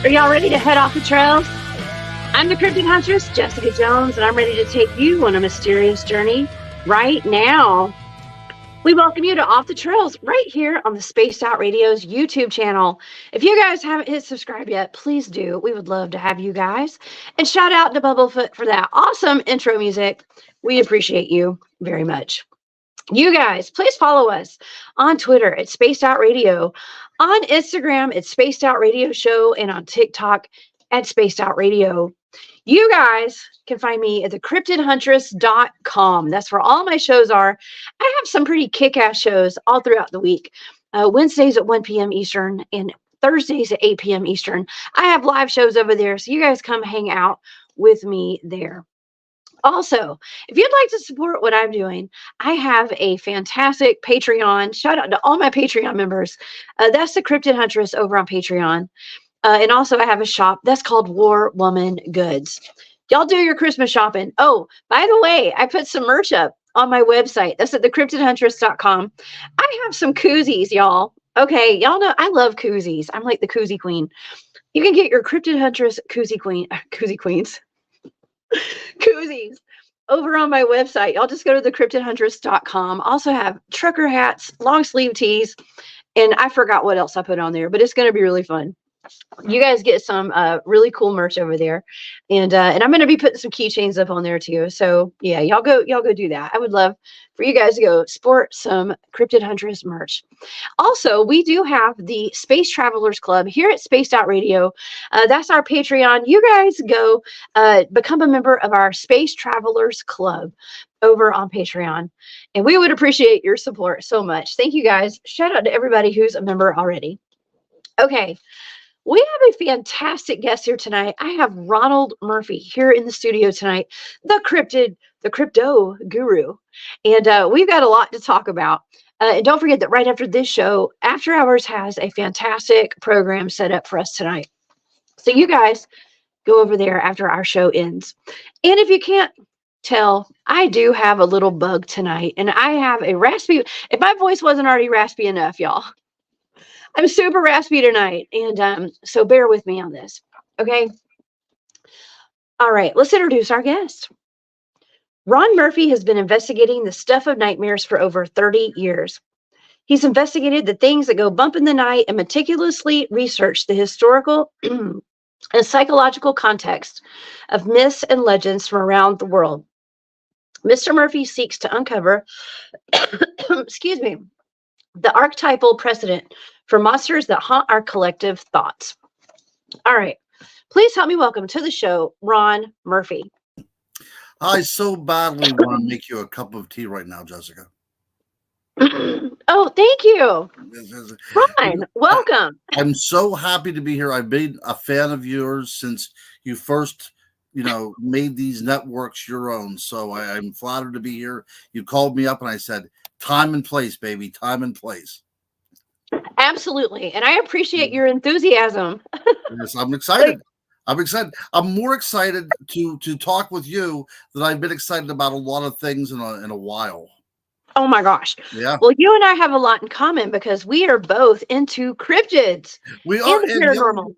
Are y'all ready to head off the trails? I'm the Cryptid Huntress, Jessica Jones, and I'm ready to take you on a mysterious journey right now. We welcome you to Off the Trails right here on the Spaced Out Radio's YouTube channel. If you guys haven't hit subscribe yet, please do. We would love to have you guys. And shout out to Bubblefoot for that awesome intro music. We appreciate you very much. You guys, please follow us on Twitter at Spaced Out Radio, on Instagram at Spaced Out Radio Show, and on TikTok at Spaced Out Radio. You guys can find me at thecryptidhuntress.com. That's where all my shows are. I have some pretty kick-ass shows all throughout the week. Wednesdays at 1 p.m. Eastern and Thursdays at 8 p.m. Eastern. I have live shows over there, so you guys come hang out with me there. Also, if you'd like to support what I'm doing, I have a fantastic Patreon. Shout out to all my Patreon members. That's the Cryptid Huntress over on Patreon. And also I have a shop that's called War Woman Goods. Y'all do your Christmas shopping. Oh, by the way, I put some merch up on my website. That's at thecryptidhuntress.com. I have some koozies, y'all. Okay, y'all know I love koozies. I'm like the koozie queen. You can get your Cryptid Huntress koozies over on my website. Y'all just go to thecryptidhuntress.com. Also have trucker hats, long sleeve tees, and I forgot what else I put on there, but it's going to be really fun. You guys get some really cool merch over there, and I'm going to be putting some keychains up on there too. So yeah, y'all go do that. I would love for you guys to go sport some Cryptid Huntress merch. Also, we do have the Space Travelers Club here at Spaced Out Radio. That's our Patreon. You guys go become a member of our Space Travelers Club over on Patreon, and we would appreciate your support so much. Thank you guys. Shout out to everybody who's a member already. Okay. We have a fantastic guest here tonight. I have Ronald Murphy here in the studio tonight, the crypto guru. And we've got a lot to talk about. And don't forget that right after this show, After Hours has a fantastic program set up for us tonight. So you guys go over there after our show ends. And if you can't tell, I do have a little bug tonight. And I have a raspy, if my voice wasn't already raspy enough, y'all. I'm super raspy tonight, and so bear with me on this, okay? All right, let's introduce our guest. Ron Murphy has been investigating the stuff of nightmares for over 30 years. He's investigated the things that go bump in the night and meticulously researched the historical and psychological context of myths and legends from around the world. Mr. Murphy seeks to uncover, excuse me, the archetypal precedent for monsters that haunt our collective thoughts. All right. Please help me welcome to the show, Ron Murphy. I so badly want to make you a cup of tea right now, Jessica. Oh, thank you. Ron, welcome. I'm so happy to be here. I've been a fan of yours since you first, made these networks your own. So I'm flattered to be here. You called me up and I said, time and place, baby, time and place. Absolutely. And I appreciate your enthusiasm. Yes, I'm excited. I'm more excited to talk with you than I've been excited about a lot of things in a while. Oh my gosh. Yeah. Well, you and I have a lot in common because we are both into cryptids. We are. And paranormal.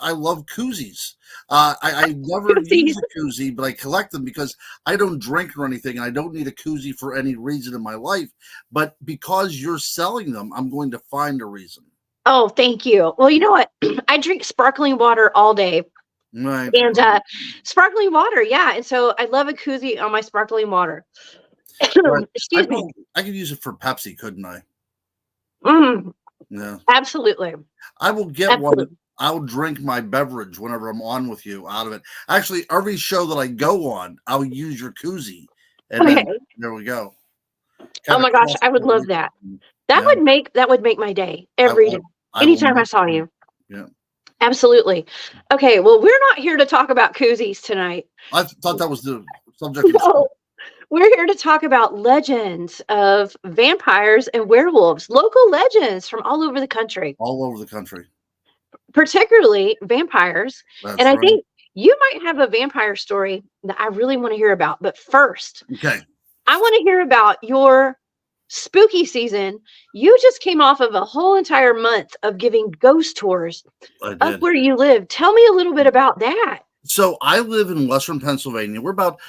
I love koozies. I never use a koozie, but I collect them because I don't drink or anything, and I don't need a koozie for any reason in my life. But because you're selling them, I'm going to find a reason. Oh, thank you. Well, you know what? I drink sparkling water all day. Right. And sparkling water, yeah. And so I love a koozie on my sparkling water. Excuse me. I could use it for Pepsi, couldn't I? Yeah. Absolutely. I will get one. I'll drink my beverage whenever I'm on with you out of it. Actually, every show that I go on, I'll use your koozie. And then, there we go. Oh my gosh, I would love that. That would make my day every day. Anytime I saw you. Yeah. Absolutely. Okay, well, we're not here to talk about koozies tonight. I thought that was the subject. No. We're here to talk about legends of vampires and werewolves, local legends from all over the country. All over the country. Particularly vampires. That's and I right. think you might have a vampire story that I really want to hear about. But first, okay, I want to hear about your spooky season, you just came off of a whole entire month of giving ghost tours I up did. where you live. Tell me a little bit about that. So I live in Western Pennsylvania. We're about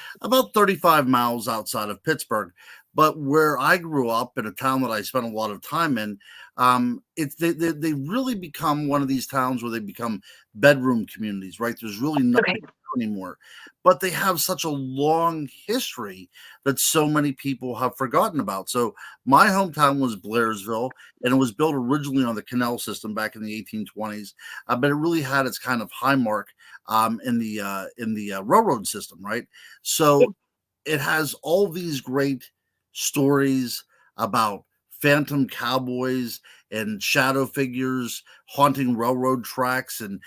35 miles outside of Pittsburgh. But where I grew up in a town that I spent a lot of time in, they really become one of these towns where they become bedroom communities, right? There's really nothing Okay. anymore. But they have such a long history that so many people have forgotten about. So my hometown was Blairsville, and it was built originally on the canal system back in the 1820s. But it really had its kind of high mark in the railroad system, right? Yeah. So it has all these great stories about phantom cowboys and shadow figures haunting railroad tracks, and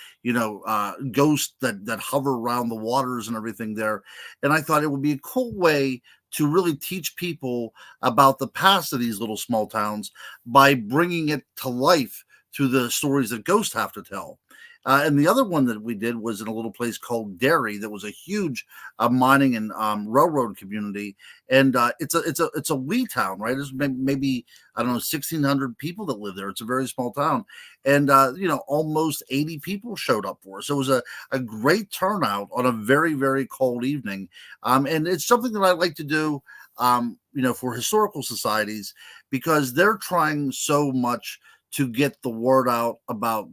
ghosts that hover around the waters and everything there. And I thought it would be a cool way to really teach people about the past of these little small towns by bringing it to life through the stories that ghosts have to tell. And the other one that we did was in a little place called Derry that was a huge mining and railroad community, and it's a wee town, right? There's maybe I don't know 1,600 people that live there. It's a very small town, and almost 80 people showed up for us. So it was a great turnout on a very, very cold evening, and it's something that I like to do, for historical societies, because they're trying so much to get the word out about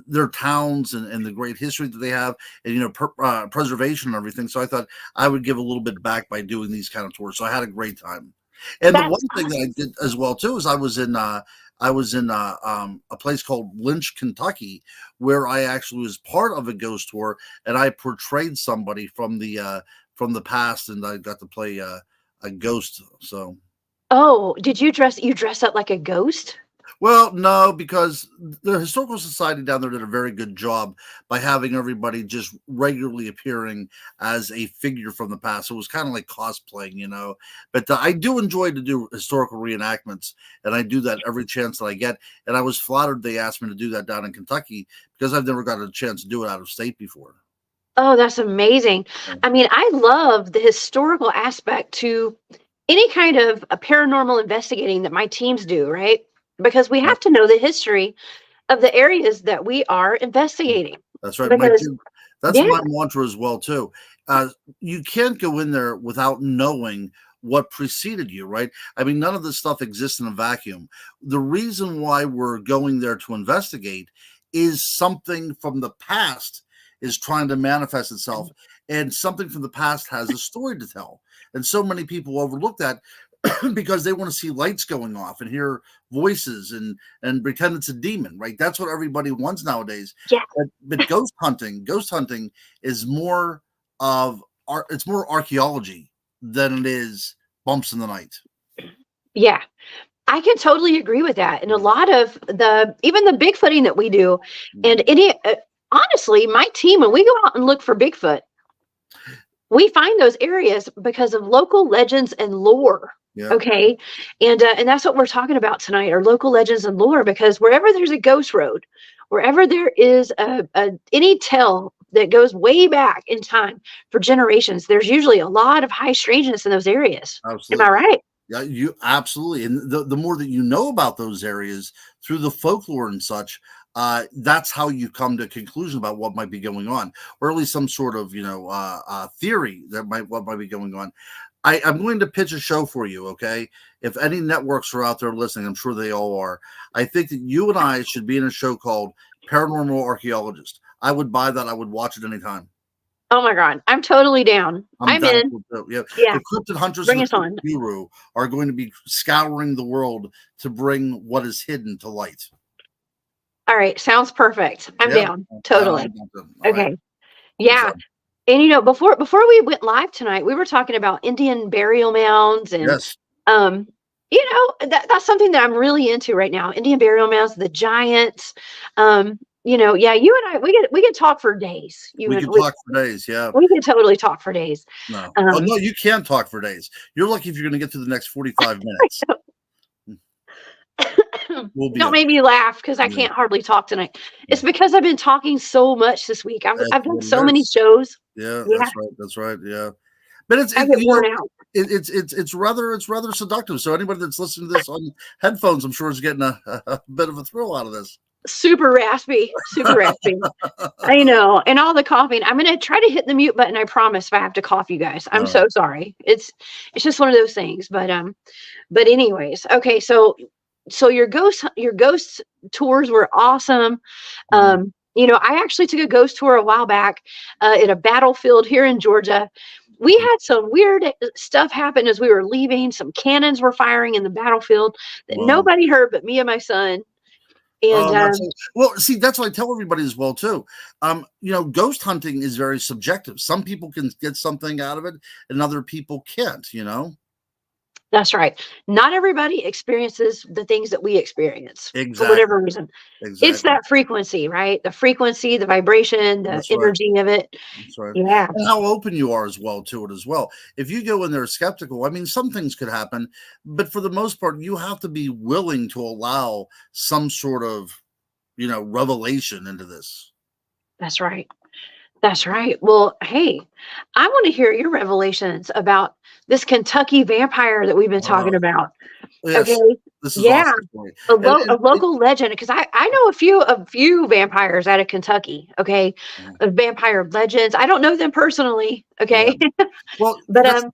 their towns and the great history that they have, and preservation and everything. So I thought I would give a little bit back by doing these kind of tours. So I had a great time. And the one thing that I did as well too is I was in a place called Lynch, Kentucky, where I actually was part of a ghost tour, and I portrayed somebody from the past, and I got to play a ghost. So Did you dress up like a ghost? well, no, because the Historical Society down there did a very good job by having everybody just regularly appearing as a figure from the past. So it was kind of like cosplaying. But I do enjoy to do historical reenactments, and I do that every chance that I get. And I was flattered they asked me to do that down in Kentucky, because I've never got a chance to do it out of state before. Oh, that's amazing. I mean, I love the historical aspect to any kind of a paranormal investigating that my teams do, right? Because we have to know the history of the areas that we are investigating. That's right. Because That's yeah, my mantra as well too. You can't go in there without knowing what preceded you, right? I mean, none of this stuff exists in a vacuum. The reason why we're going there to investigate is something from the past is trying to manifest itself, and something from the past has a story to tell. And so many people overlook that because they want to see lights going off and hear voices and pretend it's a demon, right? That's what everybody wants nowadays. yeah, But ghost hunting is more of it's more archaeology than it is bumps in the night. yeah. I can totally agree with that. And a lot of even the Bigfooting that we do, and honestly, my team, when we go out and look for Bigfoot, we find those areas because of local legends and lore. Yeah. Okay. And that's what we're talking about tonight, are local legends and lore, because wherever there's a ghost road, wherever there is any tale that goes way back in time for generations, there's usually a lot of high strangeness in those areas. Absolutely. Am I right? Yeah, you absolutely. And the more that you know about those areas through the folklore and such, that's how you come to a conclusion about what might be going on, or at least some sort of theory that what might be going on. I'm going to pitch a show for you, okay? If any networks are out there listening, I'm sure they all are. I think that you and I should be in a show called Paranormal Archaeologist. I would buy that. I would watch it anytime. Oh my God, I'm totally down. I'm in. Yeah. Yeah. The cryptid hunters Bring and us the on. guru are going to be scouring the world to bring what is hidden to light. All right, sounds perfect. I'm down. Totally. Okay. Right. Yeah. And before we went live tonight, we were talking about Indian burial mounds, and Yes. that's something that I'm really into right now. Indian burial mounds, the giants. Yeah, you and I, we could talk for days. We could talk for days. Yeah. We could totally talk for days. No. No, you can't talk for days. You're lucky if you're going to get to the next 45 minutes. Don't make me laugh, because I can't hardly talk tonight. It's because I've been talking so much this week. I've done so many shows. Yeah, that's right. Yeah. But I get worn out. it's rather seductive. So anybody that's listening to this on headphones, I'm sure is getting a bit of a thrill out of this. Super raspy, super raspy. I know. And all the coughing. I'm going to try to hit the mute button. I promise if I have to cough, you guys. I'm so sorry. It's just one of those things. But anyways, okay. So your ghost tours were awesome. I actually took a ghost tour a while back at a battlefield here in Georgia. We had some weird stuff happen as we were leaving. Some cannons were firing in the battlefield that nobody heard but me and my son. And see, that's what I tell everybody as well too. Ghost hunting is very subjective. Some people can get something out of it, and other people can't. That's right. Not everybody experiences the things that we experience for whatever reason. Exactly. It's that frequency, right? The frequency, the vibration, the energy of it. That's right. Yeah. And how open you are as well to it as well. If you go in there skeptical, I mean, some things could happen, but for the most part, you have to be willing to allow some sort of, revelation into this. That's right. That's right. Well, hey, I want to hear your revelations about this Kentucky vampire that we've been talking about. Yes, okay. This is awesome. A local legend, because I know a few vampires out of Kentucky. Okay. Vampire legends. I don't know them personally. Okay. Yeah. Well, but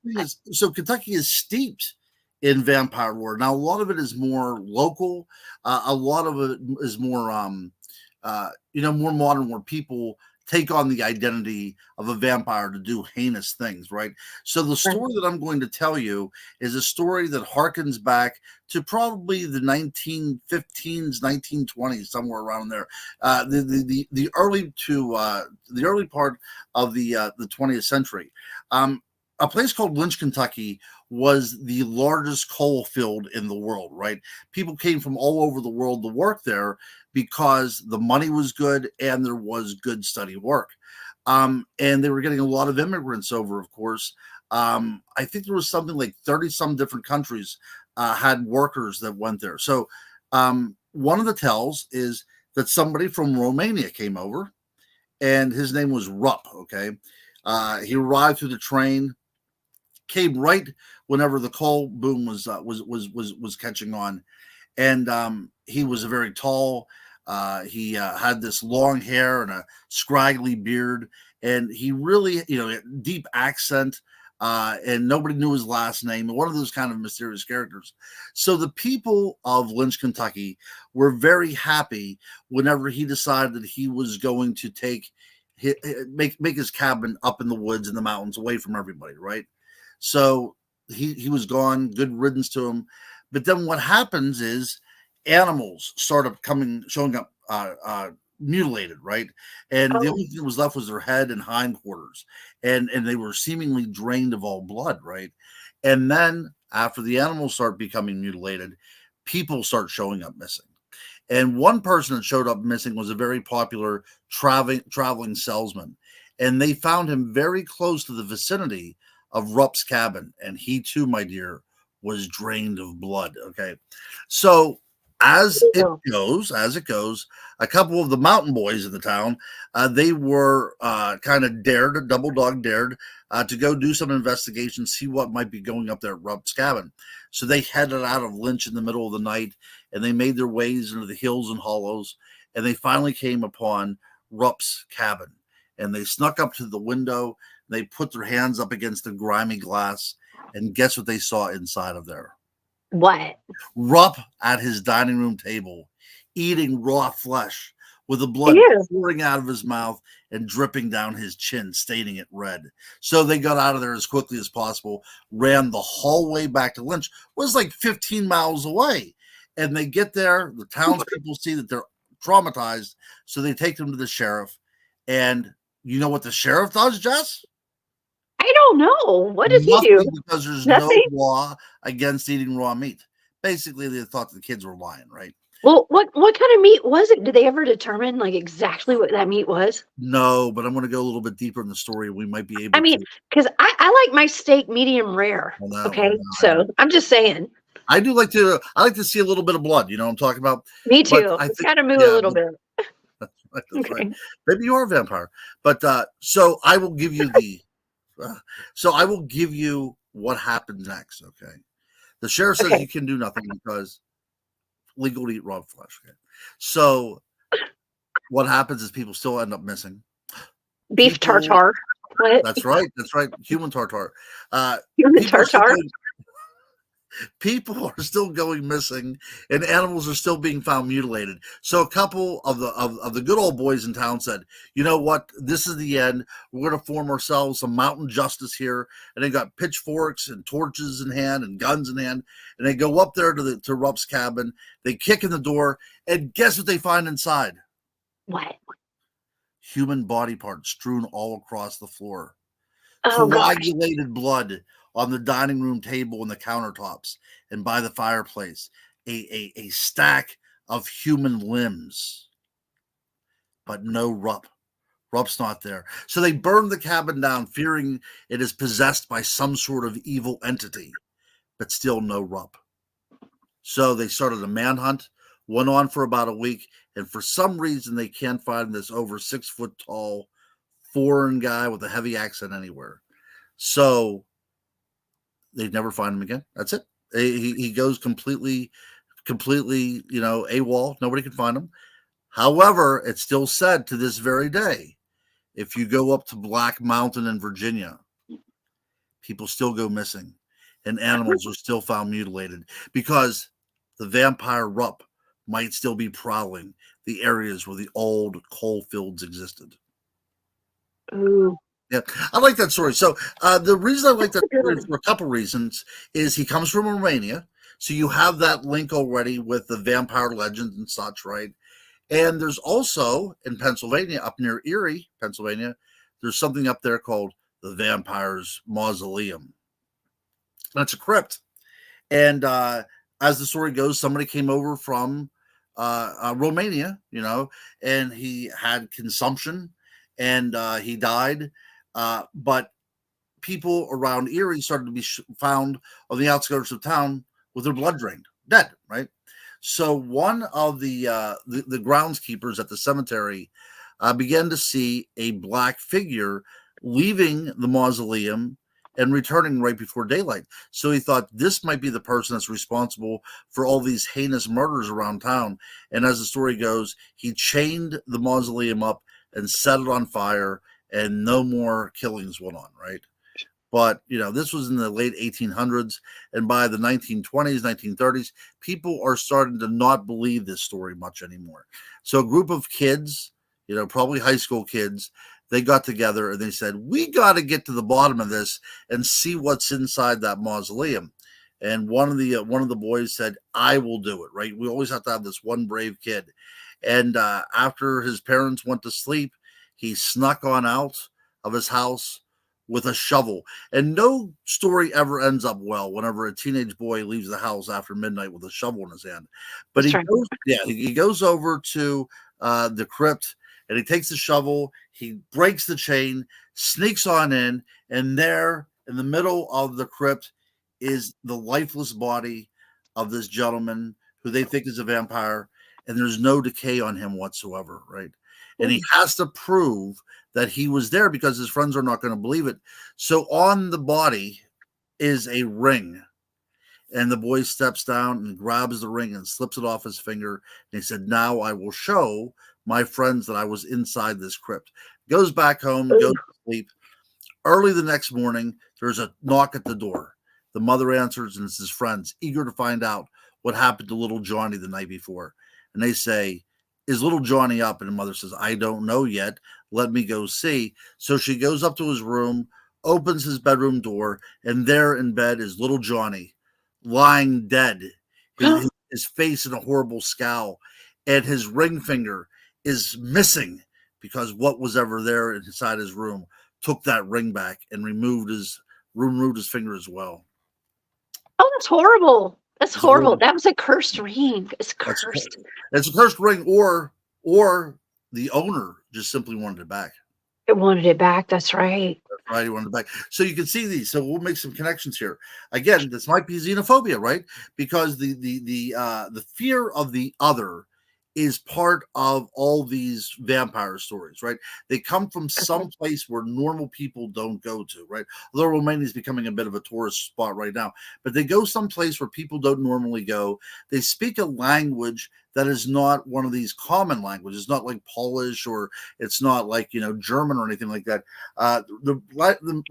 so Kentucky is steeped in vampire lore. Now, a lot of it is more local. A lot of it is more, more modern, where people take on the identity of a vampire to do heinous things, right? So the story that I'm going to tell you is a story that harkens back to probably the 1915s, 1920s, somewhere around there. The early part of the 20th century. A place called Lynch, Kentucky was the largest coal field in the world, right? People came from all over the world to work there because the money was good and there was good steady work. And they were getting a lot of immigrants over, of course. I think there was something like 30 some different countries had workers that went there. So one of the tells is that somebody from Romania came over, and his name was Rupp. Okay. He arrived through the train, came right whenever the coal boom was catching on. And he was a very tall, he had this long hair and a scraggly beard, and he really, deep accent, and nobody knew his last name. One of those kind of mysterious characters. So the people of Lynch, Kentucky were very happy whenever he decided that he was going to make his cabin up in the woods in the mountains away from everybody, right? So he was gone, good riddance to him. But then what happens is animals started showing up mutilated, right? And the only thing that was left was their head and hindquarters. And they were seemingly drained of all blood, right? And then after the animals start becoming mutilated, people start showing up missing. And one person that showed up missing was a very popular traveling salesman. And they found him very close to the vicinity of Rupp's cabin. And he too, my dear, was drained of blood. Okay. So as it goes, a couple of the mountain boys in the town, they were kind of double dog dared to go do some investigation, see what might be going up there at Rupp's cabin. So they headed out of Lynch in the middle of the night, and they made their ways into the hills and hollows, and they finally came upon Rupp's cabin. And they snuck up to the window, they put their hands up against the grimy glass, and guess what they saw inside of there? What? Rupp at his dining room table, eating raw flesh with the blood pouring out of his mouth and dripping down his chin, staining it red. So they got out of there as quickly as possible, ran the whole way back to Lynch. It was like 15 miles away. And they get there, the townspeople see that they're traumatized, so they take them to the sheriff. And you know what the sheriff does, Jess? I don't know. What does he do? Because there's no law against eating raw meat. Basically, they thought the kids were lying, right? Well, what kind of meat was it? Did they ever determine like exactly what that meat was? No, but I'm going to go a little bit deeper in the story. We might be able. I mean, because I like my steak medium rare. So I'm just saying. I like to see a little bit of blood. You know what I'm talking about? Me too. I got to move a little bit. That's right. Maybe you are a vampire, but so I will give you the. So I will give you what happened next. Okay. The sheriff says you can do nothing because legal to eat raw flesh. Okay. So what happens is people still end up missing. Beef tartare. What? That's right. That's right. Human tartare. Human tartare. People are still going missing, and animals are still being found mutilated. So a couple of the good old boys in town said, "You know what? This is the end. We're going to form ourselves some mountain justice here." And they got pitchforks and torches in hand and guns in hand, and they go up there to Rupp's cabin. They kick in the door, and guess what they find inside? What? Human body parts strewn all across the floor. Oh, Coagulated blood on the dining room table and the countertops, and by the fireplace, a stack of human limbs, but no Rupp. Rupp's not there. So they burned the cabin down, fearing it is possessed by some sort of evil entity, but still no Rupp. So they started a manhunt, went on for about a week, and for some reason they can't find this over 6 foot tall foreign guy with a heavy accent anywhere. So they never find him again. That's it. He goes completely, AWOL. Nobody can find him. However, it's still said to this very day, if you go up to Black Mountain in Virginia, people still go missing, and animals are still found mutilated because the vampire Rupp might still be prowling the areas where the old coal fields existed. Ooh. Yeah, I like that story. So the reason I like that story for a couple reasons is he comes from Romania. So you have that link already with the vampire legends and such, right? And there's also in Pennsylvania, up near Erie, Pennsylvania, there's something up there called the Vampire's Mausoleum. That's a crypt. And as the story goes, somebody came over from Romania, and he had consumption and he died. But people around Erie started to be found on the outskirts of town with their blood drained, dead, right? So one of the groundskeepers at the cemetery began to see a black figure leaving the mausoleum and returning right before daylight. So he thought this might be the person that's responsible for all these heinous murders around town. And as the story goes, he chained the mausoleum up and set it on fire, and no more killings went on, right? But, this was in the late 1800s, and by the 1920s, 1930s, people are starting to not believe this story much anymore. So a group of kids, probably high school kids, they got together and they said, we got to get to the bottom of this and see what's inside that mausoleum. And one of the boys said, I will do it, right? We always have to have this one brave kid. And after his parents went to sleep, he snuck on out of his house with a shovel. And no story ever ends up well whenever a teenage boy leaves the house after midnight with a shovel in his hand. But he goes over to the crypt, and he takes the shovel, he breaks the chain, sneaks on in, and there in the middle of the crypt is the lifeless body of this gentleman who they think is a vampire, and there's no decay on him whatsoever, right? And he has to prove that he was there because his friends are not going to believe it. So on the body is a ring. And the boy steps down and grabs the ring and slips it off his finger. And he said, now I will show my friends that I was inside this crypt. Goes back home, goes to sleep. Early the next morning, there's a knock at the door. The mother answers, and it's his friends, eager to find out what happened to little Johnny the night before. And they say, is little Johnny up? And the mother says, I don't know yet. Let me go see. So she goes up to his room, opens his bedroom door, and there in bed is little Johnny, lying dead, his face in a horrible scowl, and his ring finger is missing because what was ever there inside his room took that ring back and removed his finger as well. Oh, that's horrible. That's horrible. That was a cursed ring. It's cursed. It's a cursed ring, or the owner just simply wanted it back. It wanted it back. That's right. That's right. He wanted it back. So you can see these. So we'll make some connections here. Again, this might be xenophobia, right? Because the fear of the other is part of all these vampire stories, right? They come from some place where normal people don't go to, right? Although Romania is becoming a bit of a tourist spot right now, but they go someplace where people don't normally go. They speak a language that is not one of these common languages. It's not like Polish, or it's not like, German or anything like that. The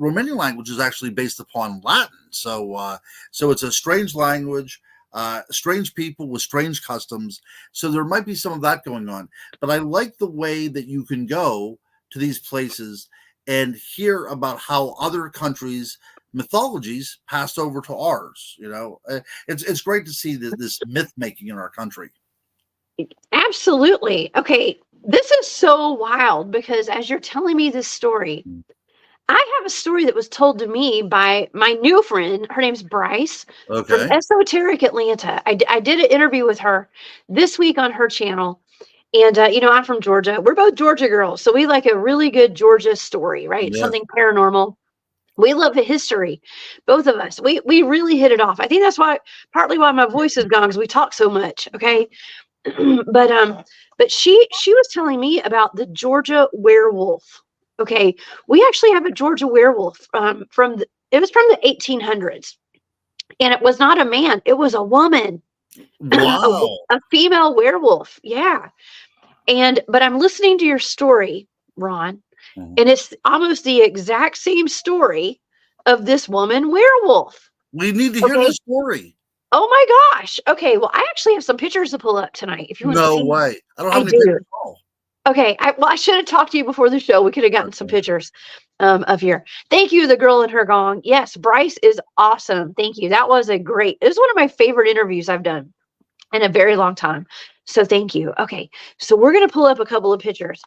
Romanian language is actually based upon Latin. So it's a strange language. Strange people with strange customs. So there might be some of that going on. But I like the way that you can go to these places and hear about how other countries' mythologies passed over to ours. It's great to see this myth making in our country. Absolutely. Okay. This is so wild because as you're telling me this story, I have a story that was told to me by my new friend. Her name's Bryce from Esoteric Atlanta. I did an interview with her this week on her channel. And, I'm from Georgia. We're both Georgia girls. So we like a really good Georgia story, right? Yeah. Something paranormal. We love the history, both of us. We really hit it off. I think that's partly why my voice is gone, because we talk so much. Okay. But she was telling me about the Georgia werewolf. Okay, we actually have a Georgia werewolf it was from the 1800s, and it was not a man; it was a woman. Wow, a female werewolf. Yeah, but I'm listening to your story, Ron, and it's almost the exact same story of this woman werewolf. We need to hear the story. Oh my gosh. Okay, well, I actually have some pictures to pull up tonight. If you want to see. No way. I don't have any pictures at all. Okay, I should have talked to you before the show. We could have gotten some pictures of here. Thank you, the girl and her gong. Yes, Bryce is awesome. Thank you. That was it was one of my favorite interviews I've done in a very long time. So thank you. Okay, so we're going to pull up a couple of pictures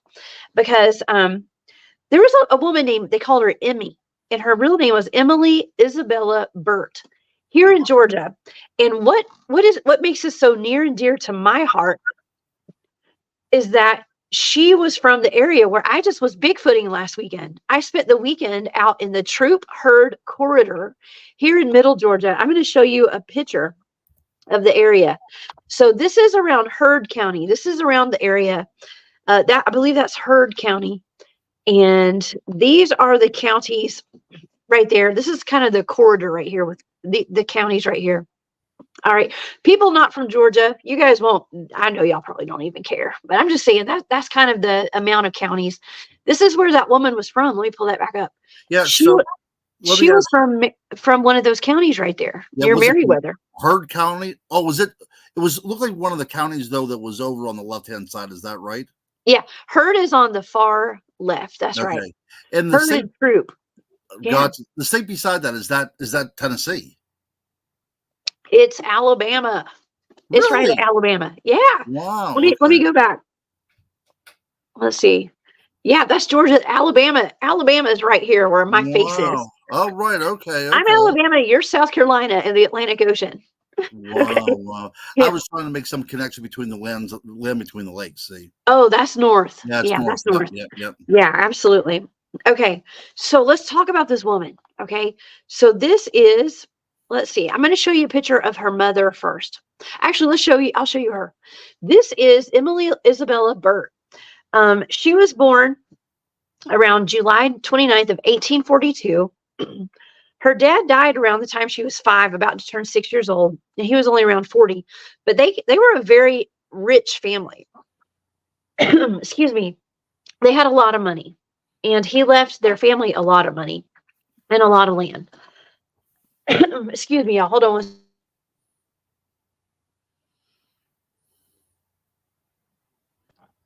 because there was a woman named, they called her Emmy, and her real name was Emily Isabella Burt here in Georgia. And what makes this so near and dear to my heart is that she was from the area where I just was Bigfooting last weekend. I spent the weekend out in the Troop Herd Corridor here in Middle Georgia. I'm going to show you a picture of the area. So this is around Herd County. This is around the area that I believe that's Herd County. And these are the counties right there. This is kind of the corridor right here with the counties right here. All right. People not from Georgia, you guys won't, I know y'all probably don't even care, but I'm just saying that's kind of the amount of counties. This is where that woman was from. Let me pull that back up. Yeah. She was from one of those counties right there near Meriwether. Herd County. Oh, it looked like one of the counties though that was over on the left-hand side. Is that right? Yeah. Herd is on the far left. That's right. And Herd and Troop. Gotcha. The state beside that, is that Tennessee? It's Alabama. It's right in Alabama. Yeah. Wow. Let me go back. Let's see. Yeah, that's Georgia. Alabama. Alabama is right here where my face is. Oh, right. Okay. I'm Alabama. You're South Carolina in the Atlantic Ocean. Wow. Yeah. I was trying to make some connection between the land between the lakes. See. Oh, that's north. Yeah, that's north. Yep. Yeah, absolutely. Okay. So let's talk about this woman. Okay. So this is, let's see. I'm going to show you a picture of her mother first. Actually, I'll show you her. This is Emily Isabella Burt. She was born around July 29th of 1842. Her dad died around the time she was 5, about to turn 6 years old, and he was only around 40. But they were a very rich family. Excuse me. They had a lot of money, and he left their family a lot of money and a lot of land. Excuse me, y'all. Hold on.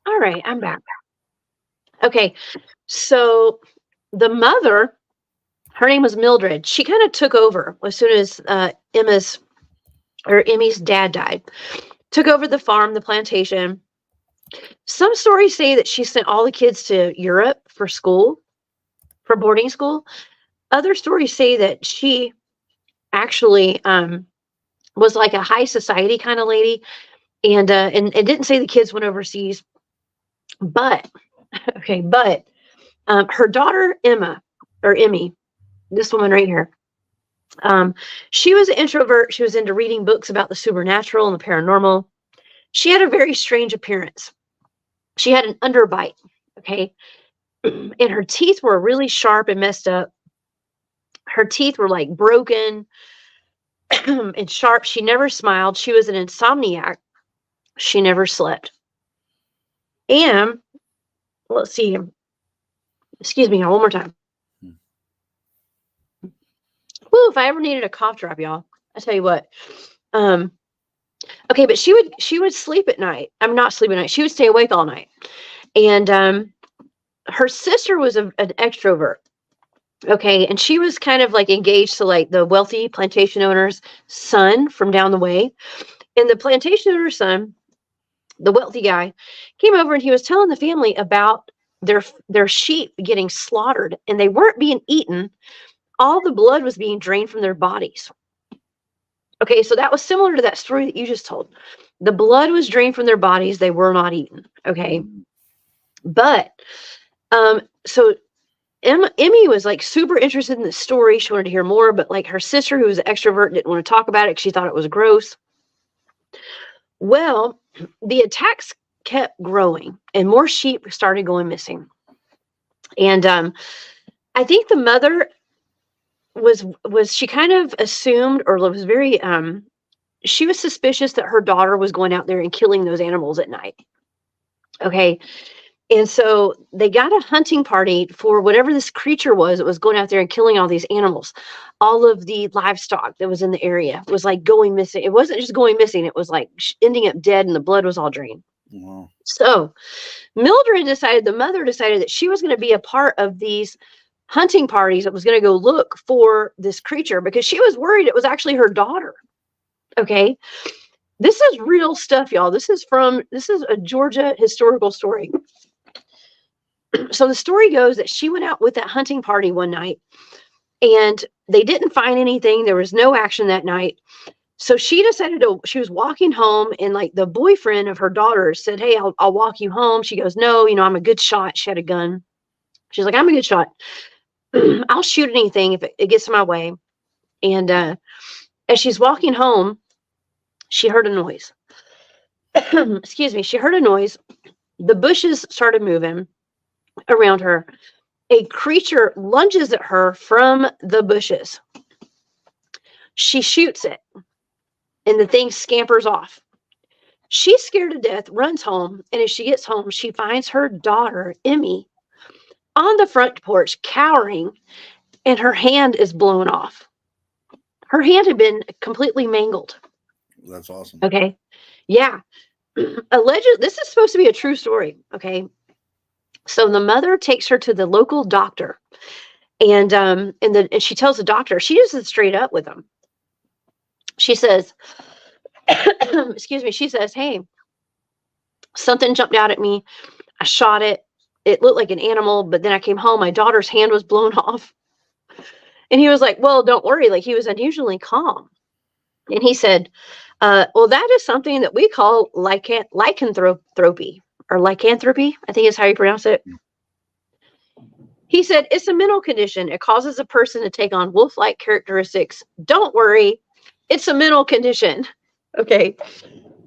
All right, I'm back. Okay, so the mother, her name was Mildred. She kind of took over as soon as Emmy's dad died. Took over the farm, the plantation. Some stories say that she sent all the kids to Europe for school, for boarding school. Other stories say that she actually was like a high society kind of lady, and it didn't say the kids went overseas. But her daughter Emmy, this woman right here, she was an introvert. She was into reading books about the supernatural and the paranormal. She had a very strange appearance. She had an underbite, okay? And her teeth were really sharp and messed up. Her teeth were like broken and sharp. She never smiled. She was an insomniac. She never slept. And let's see. Excuse me, one more time. Woo, if I ever needed a cough drop, y'all, I tell you what. Okay, but she would sleep at night. I'm not sleep at night. She would stay awake all night. And her sister was an extrovert. Okay, and she was kind of like engaged to like the wealthy plantation owner's son from down the way. And the plantation owner's son, the wealthy guy, came over and he was telling the family about their sheep getting slaughtered, and they weren't being eaten. All the blood was being drained from their bodies. Okay, so that was similar to that story that you just told. The blood was drained from their bodies. They were not eaten. Okay, but so Emmy was like super interested in the story. She wanted to hear more, but like her sister, who was an extrovert, didn't want to talk about it because she thought it was gross. Well, the attacks kept growing and more sheep started going missing. And I think the mother was she kind of assumed, or was very she was suspicious that her daughter was going out there and killing those animals at night. Okay. And so they got a hunting party for whatever this creature was that was going out there and killing all these animals. All of the livestock that was in the area was like going missing. It wasn't just going missing. It was like ending up dead and the blood was all drained. Wow. So the mother decided that she was going to be a part of these hunting parties that was going to go look for this creature because she was worried it was actually her daughter. Okay. This is real stuff, y'all. This is a Georgia historical story. So the story goes that she went out with that hunting party one night and they didn't find anything. There was no action that night. So she decided she was walking home and like the boyfriend of her daughter said, "Hey, I'll walk you home." She goes, "No, I'm a good shot." She had a gun. She's like, "I'm a good shot. I'll shoot anything if it gets in my way." And as she's walking home, she heard a noise. Excuse me. She heard a noise. The bushes started moving around her. A creature lunges at her from the bushes. She shoots it, and the thing scampers off. She's scared to death, runs home, and as she gets home, she finds her daughter, Emmy, on the front porch, cowering, and her hand is blown off. Her hand had been completely mangled. That's awesome. Okay. Yeah. Allegedly, this is supposed to be a true story. Okay. So the mother takes her to the local doctor, and she tells the doctor, she just is straight up with him. She says, excuse me, she says, "Hey, something jumped out at me. I shot it. It looked like an animal, but then I came home. My daughter's hand was blown off." And he was like, "Well, don't worry." Like, he was unusually calm. And he said, "Well, that is something that we call lycanthropy, or lycanthropy, I think is how you pronounce it." He said, "It's a mental condition. It causes a person to take on wolf-like characteristics. Don't worry. It's a mental condition." Okay.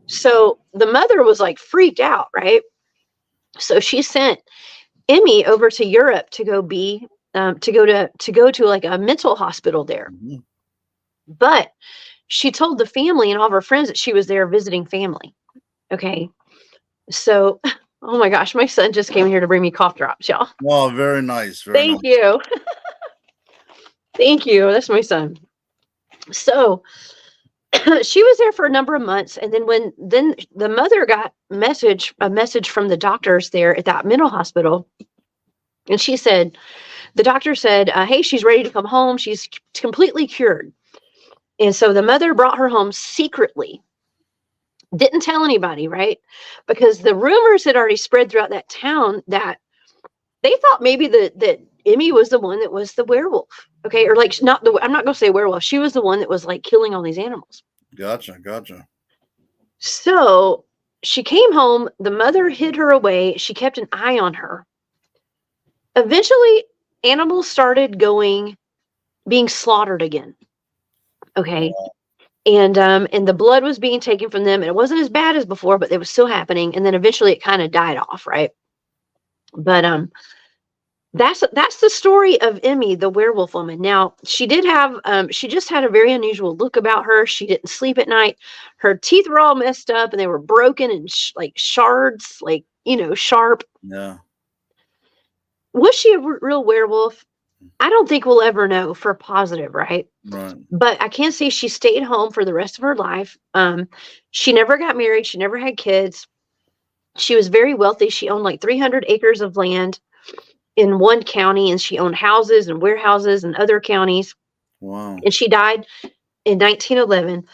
So the mother was like freaked out, right? So she sent Emmy over to Europe to go to like a mental hospital there. Mm-hmm. But she told the family and all of her friends that she was there visiting family. Okay. So, oh my gosh, my son just came here to bring me cough drops, y'all. Oh, very nice. Thank you. Thank you. That's my son. So she was there for a number of months. And then the mother got a message from the doctors there at that mental hospital. And the doctor said, "Hey, she's ready to come home. She's completely cured." And so the mother brought her home secretly. Didn't tell anybody, right? Because the rumors had already spread throughout that town that they thought maybe that Emmy was the one that was the werewolf. Okay. Or like, I'm not going to say werewolf. She was the one that was like killing all these animals. Gotcha. So she came home. The mother hid her away. She kept an eye on her. Eventually, animals started being slaughtered again. Okay. And the blood was being taken from them, and it wasn't as bad as before, but it was still happening. And then eventually it kind of died off, right? But that's the story of Emmy, the werewolf woman. Now, she did have she just had a very unusual look about her. She didn't sleep at night. Her teeth were all messed up and they were broken and like shards, like, sharp. Yeah. Was she a real werewolf? I don't think we'll ever know for positive, right? Right. But I can say she stayed home for the rest of her life. She never got married. She never had kids. She was very wealthy. She owned like 300 acres of land in one county, and she owned houses and warehouses in other counties. Wow. And she died in 1911.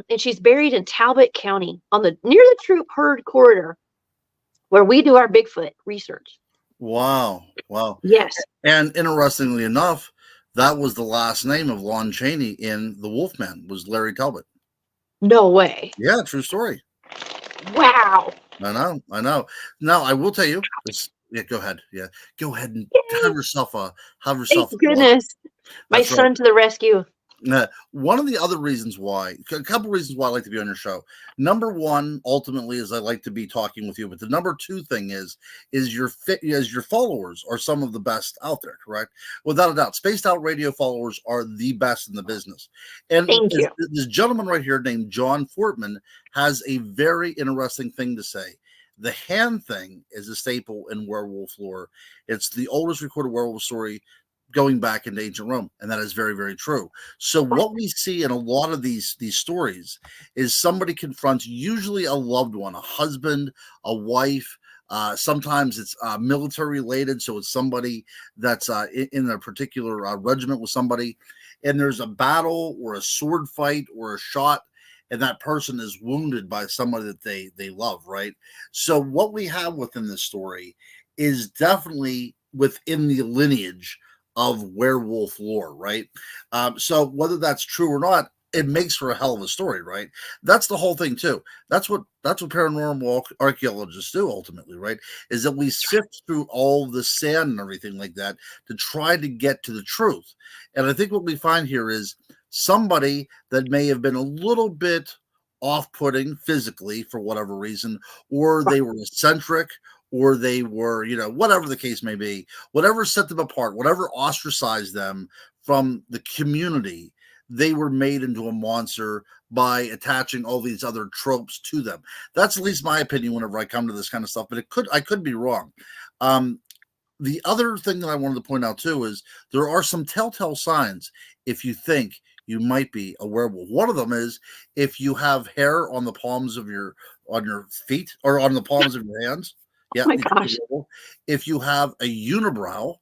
And she's buried in Talbot County near the troop herd corridor where we do our Bigfoot research. Wow. Wow. Yes. And interestingly enough, that was the last name of Lon Chaney in The Wolfman, was Larry Talbot. No way. Yeah, true story. Wow. I know. Now, I will tell you this. Yeah, go ahead. Yeah, go ahead and have yourself a. Thank goodness. My son right. To the rescue. One of the other reasons why, a couple reasons why I like to be on your show. Number one, ultimately, is I like to be talking with you. But the number two thing is your followers are some of the best out there, correct? Without a doubt, Spaced Out Radio followers are the best in the business. And this gentleman right here named John Fortman has a very interesting thing to say. The hand thing is a staple in werewolf lore. It's the oldest recorded werewolf story going back into ancient Rome, and that is very, very true. So what we see in a lot of these stories is somebody confronts usually a loved one, a husband, a wife. Sometimes it's military related, so it's somebody that's in a particular regiment with somebody, and there's a battle or a sword fight or a shot, and that person is wounded by somebody that they love, right? So what we have within this story is definitely within the lineage of werewolf lore, right? So whether that's true or not, it makes for a hell of a story, right? That's the whole thing too. That's what paranormal archaeologists do ultimately, right? Is that we sift through all the sand and everything like that to try to get to the truth. And I think what we find here is somebody that may have been a little bit off-putting physically for whatever reason, or they were eccentric, or they were, whatever the case may be, whatever set them apart, whatever ostracized them from the community, they were made into a monster by attaching all these other tropes to them. That's at least my opinion whenever I come to this kind of stuff, but I could be wrong. The other thing that I wanted to point out too is there are some telltale signs if you think you might be a werewolf. One of them is if you have hair on the palms of your feet or on the palms of your hands. Yeah. Oh my gosh. If you have a unibrow,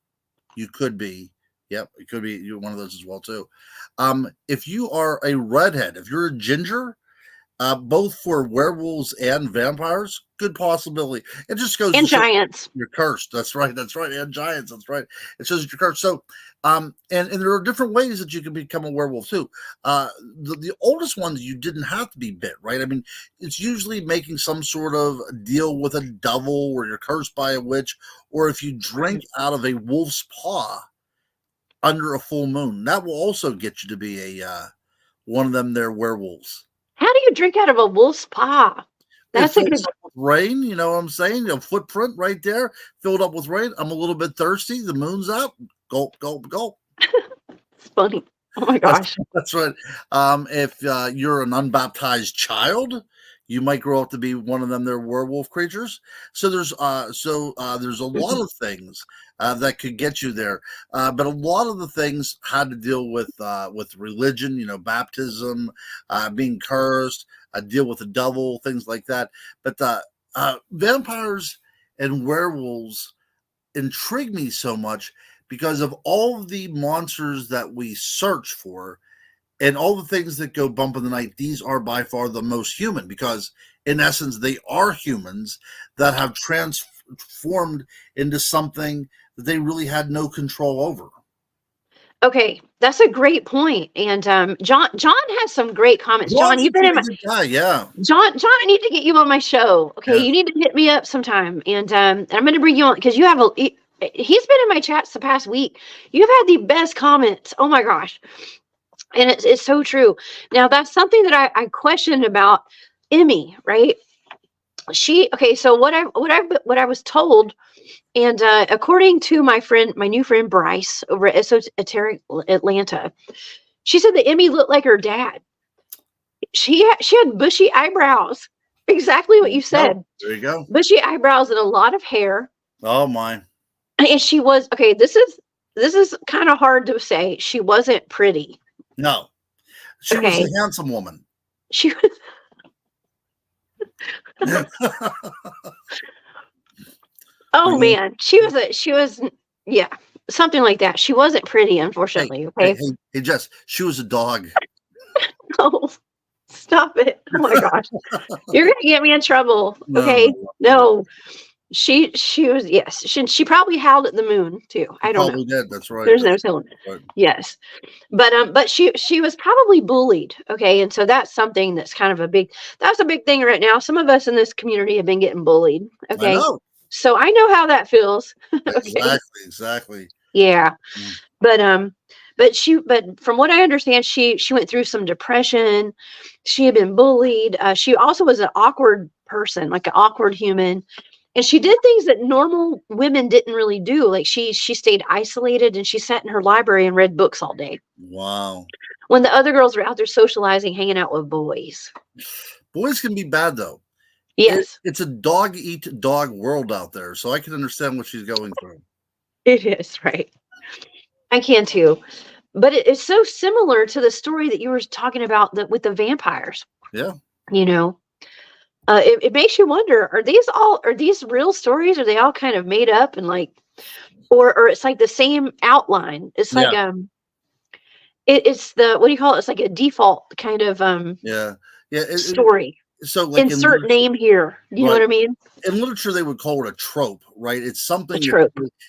you could be. Yep, it could be one of those as well too. If you are a redhead, if you're a ginger, both for werewolves and vampires, good possibility. It just goes and giants. You're cursed. That's right. And giants. That's right. It says you're cursed. So, and there are different ways that you can become a werewolf too. The oldest ones you didn't have to be bit, right? I mean, it's usually making some sort of deal with a devil, or you're cursed by a witch, or if you drink out of a wolf's paw under a full moon, that will also get you to be a one of them. They're werewolves. How do you drink out of a wolf's paw? That's a good rain. You know what I'm saying? A footprint right there, filled up with rain. I'm a little bit thirsty. The moon's out. Gulp, gulp, gulp. It's funny. Oh my gosh. That's right. If you're an unbaptized child, you might grow up to be one of them. They're werewolf creatures. So there's a lot of things that could get you there. But a lot of the things had to deal with religion, baptism, being cursed, deal with the devil, things like that. But vampires and werewolves intrigue me so much because of all of the monsters that we search for. And all the things that go bump in the night, these are by far the most human because, in essence, they are humans that have transformed into something that they really had no control over. Okay, that's a great point. And John has some great comments. John, you've been in my guy, yeah. John, I need to get you on my show. Okay, yeah. You need to hit me up sometime, and I'm going to bring you on because you have he's been in my chats the past week. You've had the best comments. Oh my gosh. And it's so true. Now, that's something that I questioned about Emmy, right? So what I was told, and according to my new friend Bryce over at Esoteric Atlanta, she said that Emmy looked like her dad. She had bushy eyebrows, exactly what you said. There you go. Bushy eyebrows and a lot of hair. Oh my! And she was okay. This is kind of hard to say. She wasn't pretty. No, she was a handsome woman. She was. Oh man, she was yeah, something like that. She wasn't pretty, unfortunately. Hey, Jess, she was a dog. Oh, stop it! Oh my gosh, you're gonna get me in trouble. Okay, no. She was, yes. She probably howled at the moon too. I don't know. Did. That's right. There's no telling. Right. Yes, but she was probably bullied. Okay, and so that's something that's kind of a big thing right now. Some of us in this community have been getting bullied. Okay, so I know how that feels. Okay? Exactly. Yeah, but from what I understand, she went through some depression. She had been bullied. She also was an awkward person, like an awkward human. And she did things that normal women didn't really do. Like she stayed isolated and she sat in her library and read books all day. Wow. When the other girls were out there socializing, hanging out with boys. Boys can be bad though. Yes. It's a dog eat dog world out there. So I can understand what she's going through. It is, right. I can too. But it's so similar to the story that you were talking about with the vampires. Yeah. You know. It makes you wonder, are these real stories? Are they all kind of made up and like, or it's like the same outline? It's like, it's the, what do you call it? It's like a default kind of, story. So like insert name here. You know what I mean? In literature, they would call it a trope, right? It's something,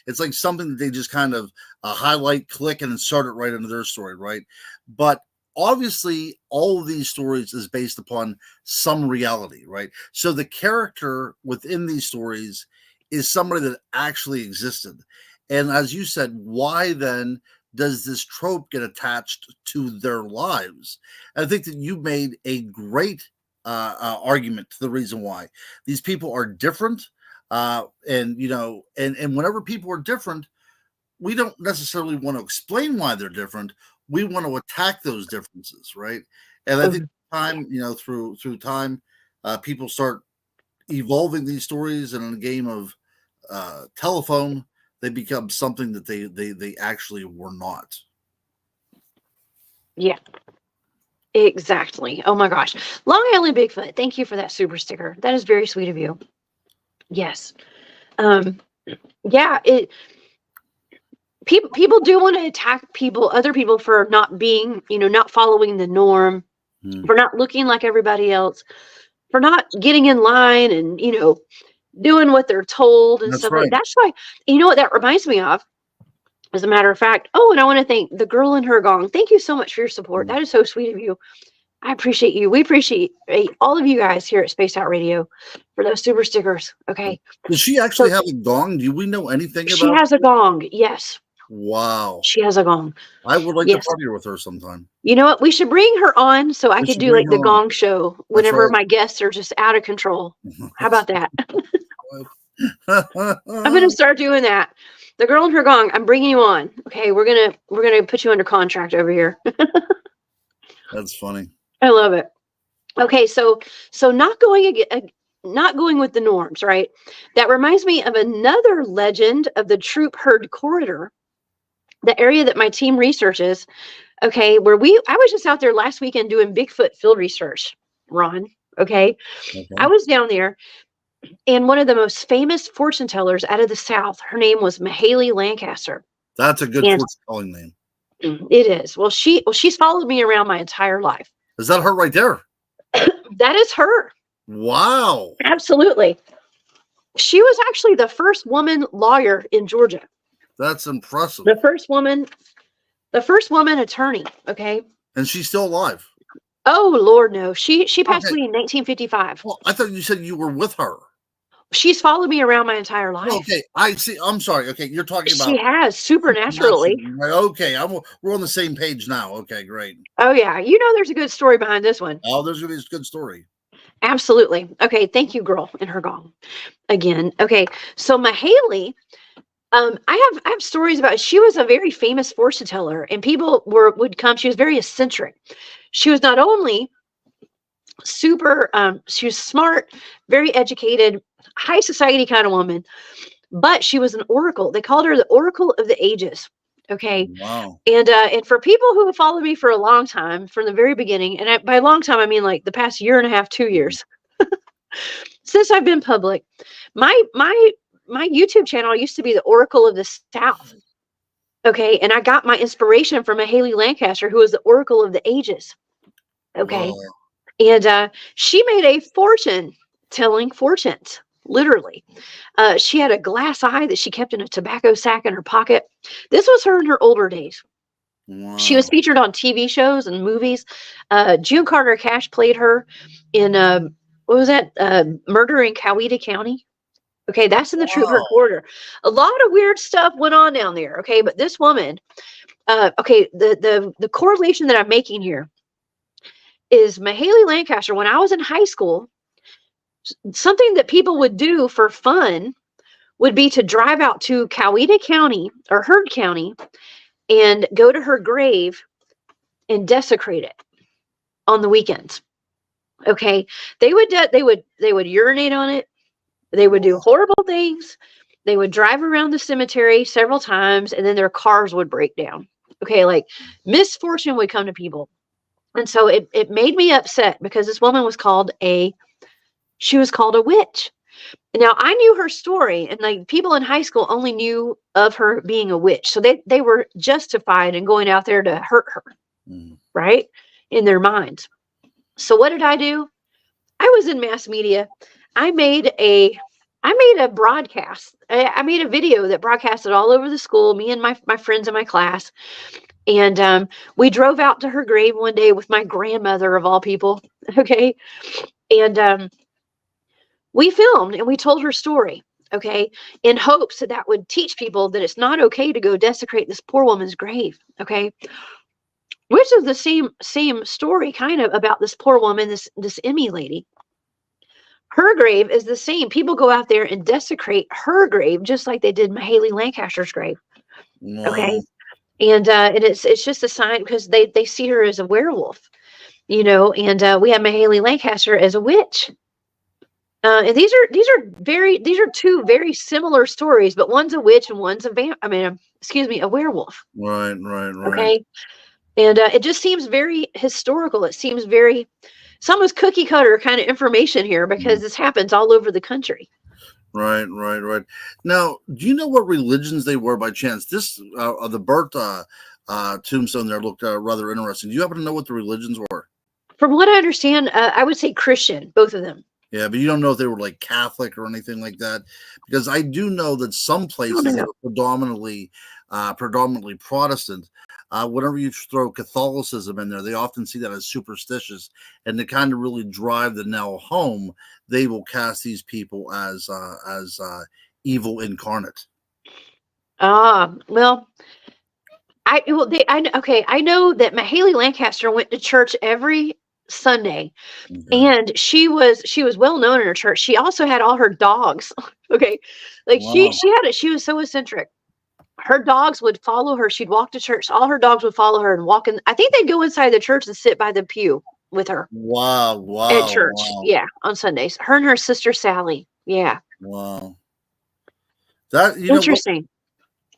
it's like something that they just kind of highlight, click, and insert it right into their story, right? But obviously all of these stories is based upon some reality, right? So the character within these stories is somebody that actually existed. And as you said, why then does this trope get attached to their lives? And I think that you made a great argument to the reason why these people are different. And whenever people are different, we don't necessarily want to explain why they're different. We want to attack those differences, right? And I think time, through time, people start evolving these stories, and in a game of telephone, they become something that they actually were not. Yeah, exactly. Oh my gosh, Long Island Bigfoot. Thank you for that super sticker. That is very sweet of you. Yes. Yeah. People do want to attack other people for not being, not following the norm, for not looking like everybody else, for not getting in line and, doing what they're told and stuff like that. That's why, what that reminds me of, as a matter of fact. Oh, and I want to thank the girl in her gong. Thank you so much for your support. That is so sweet of you. I appreciate you. We appreciate all of you guys here at Spaced Out Radio for those super stickers. Okay. Does she actually have a gong? Do we know anything about? She has a gong. Yes. Wow. She has a gong. I would like to party with her sometime. You know what? We should bring her on so I could do like the gong show whenever my guests are just out of control. How about that? I'm going to start doing that. The girl in her gong, I'm bringing you on. Okay, we're going to put you under contract over here. That's funny. I love it. Okay, so not going with the norms, right? That reminds me of another legend of the Troop Herd Corridor, the area that my team researches. Okay, I was just out there last weekend doing Bigfoot field research, Ron. Okay. I was down there, and one of the most famous fortune tellers out of the South, her name was Mahaley Lancaster. That's a good fortune telling name. It is. Well, she's followed me around my entire life. Is that her right there? That is her. Wow. Absolutely. She was actually the first woman lawyer in Georgia. That's impressive. The first woman attorney. Okay. And she's still alive. Oh Lord, no. She passed away in 1955. Well, I thought you said you were with her. She's followed me around my entire life. Okay, I see. I'm sorry. Okay, you're talking about. She has supernaturally. Okay, we're on the same page now. Okay, great. Oh yeah, you know there's a good story behind this one. Oh, there's gonna be a good story. Absolutely. Okay, thank you, girl, and her gong again. Okay, so Mahaley, I have stories about. She was a very famous fortune teller, and people would come. She was very eccentric. She was not only super, she was smart, very educated, high society kind of woman, but she was an oracle. They called her the Oracle of the Ages. Okay. Wow. And for people who have followed me for a long time, from the very beginning, and by long time I mean like the past year and a half, 2 years, since I've been public, my YouTube channel used to be the Oracle of the South. Okay, and I got my inspiration from Mahaley Lancaster, who was the Oracle of the Ages. Okay, Wow. and she made a fortune telling fortunes. Literally, she had a glass eye that she kept in a tobacco sack in her pocket. This was her in her older days. Wow. She was featured on TV shows and movies. June Carter Cash played her in what was that? Murder in Coweta County. Okay, that's in the True Hurt Quarter. A lot of weird stuff went on down there. Okay, but this woman, okay, the correlation that I'm making here is Mahaley Lancaster. When I was in high school, something that people would do for fun would be to drive out to Coweta County or Heard County and go to her grave and desecrate it on the weekends. Okay, they would urinate on it. They would do horrible things. They would drive around the cemetery several times, and then their cars would break down. Okay, like misfortune would come to people. And so it made me upset because this woman was called a witch. Now I knew her story, and like people in high school only knew of her being a witch. So they were justified in going out there to hurt her, right? In their minds. So what did I do? I was in mass media. I made a broadcast. I made a video that broadcasted all over the school, me and my friends in my class. And we drove out to her grave one day with my grandmother of all people. Okay. And we filmed and we told her story. Okay. In hopes that would teach people that it's not okay to go desecrate this poor woman's grave. Okay. Which is the same story kind of about this poor woman, this Emmy lady. Her grave is the same. People go out there and desecrate her grave just like they did Mahaley Lancaster's grave. Wow. Okay. And it's just a sign because they see her as a werewolf, you know, and we have Mahaley Lancaster as a witch. And these are two very similar stories, but one's a witch and one's a werewolf. Right. Okay. And it just seems very historical. It seems very, it's almost cookie cutter kind of information here because this happens all over the country. Right. Now, do you know what religions they were by chance? This the birth tombstone there looked rather interesting. Do you happen to know what the religions were? From what I understand, I would say Christian, both of them. Yeah, but you don't know if they were like Catholic or anything like that, because I do know that some places are predominantly Protestant. Whenever you throw Catholicism in there, they often see that as superstitious, and to kind of really drive the nail home, they will cast these people as evil incarnate. Well, I know that Mahaley Lancaster went to church every Sunday, and she was well known in her church. She also had all her dogs. Okay, like she was so eccentric. Her dogs would follow her. She'd walk to church. All her dogs would follow her and walk in. I think they'd go inside the church and sit by the pew with her. Wow. At church. Wow. Yeah, on Sundays. Her and her sister Sally. Yeah. Wow. That interesting.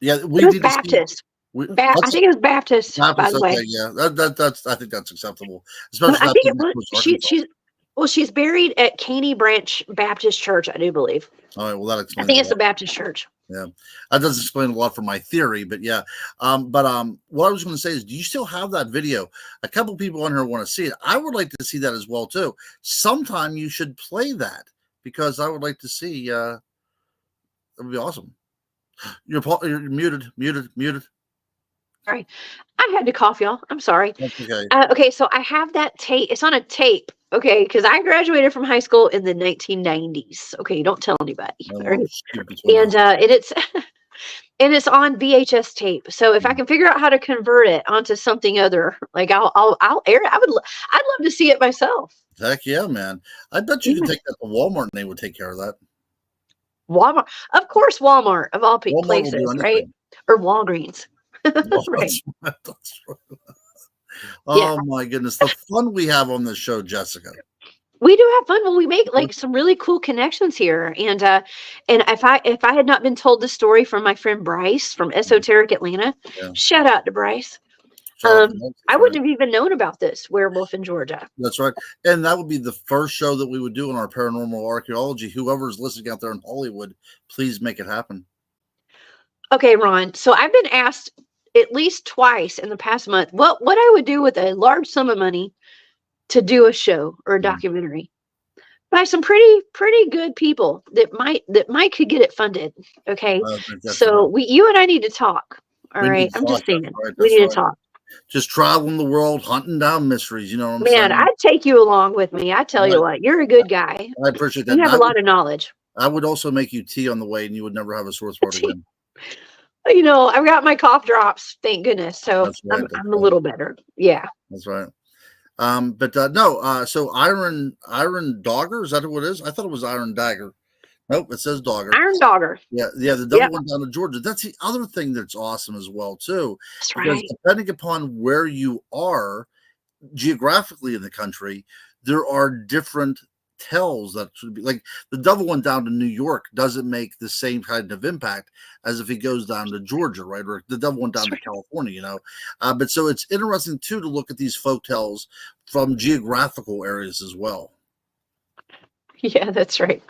Yeah, it was Baptist. I think it was Baptist, by the way. Yeah, that's. I think that's acceptable. Especially I think she's buried at Caney Branch Baptist Church, I do believe. All right, well that explains. I think it's a Baptist church. Yeah, that does explain a lot for my theory, but yeah. What I was going to say is, do you still have that video? A couple people on here want to see it. I would like to see that as well too. Sometime you should play that because I would like to see. That would be awesome. You're muted. Sorry. I had to cough, y'all. I'm sorry. That's okay. Okay, so I have that tape. It's on a tape, okay, because I graduated from high school in the 1990s. Okay, don't tell anybody. Oh, All right? stupid And it's and it's on VHS tape. So if I can figure out how to convert it onto something other, like I'll air it. I'd love to see it myself. Heck yeah, man! I bet you could take that to Walmart and they would take care of that. Walmart, of course, Walmart of all Walmart will do places, right? anything. Or Walgreens, Well, right? that's right. Yeah, Oh my goodness, the fun we have on this show, Jessica. we do have fun when we make like some really cool connections here. And if I had not been told the story from my friend Bryce from Esoteric Atlanta, Yeah. shout out to Bryce. That's I right. wouldn't have even known about this werewolf in Georgia. That's right. And that would be the first show that we would do in our paranormal archaeology. Whoever's listening out there in Hollywood, please make it happen. Okay, Ron. So I've been asked at least twice in the past month what I would do with a large sum of money to do a show or a documentary by some pretty good people that might could get it funded. Okay, so right. you and I need to talk. All right, I'm just saying we need to talk. Just traveling the world, hunting down mysteries. You know what I'm Man, saying? I'd take you along with me. I tell you what, you're a good guy. I appreciate that. You have a lot of knowledge. I would also make you tea on the way, and you would never have a sore throat again. You know, I've got my cough drops, thank goodness. So I'm a little better. Yeah. That's right. No. So Iron Dogger, is that what it is? I thought it was Iron Dagger. Nope, it says Dogger. Iron Dogger. Yeah. The double one down to Georgia. That's the other thing that's awesome as well too. That's because right. depending upon where you are geographically in the country, there are different tells that should be like the double one down to New York doesn't make the same kind of impact as if he goes down to Georgia, right? Or the double one down to California, you know. But so it's interesting too to look at these folk tales from geographical areas as well. Yeah, that's right.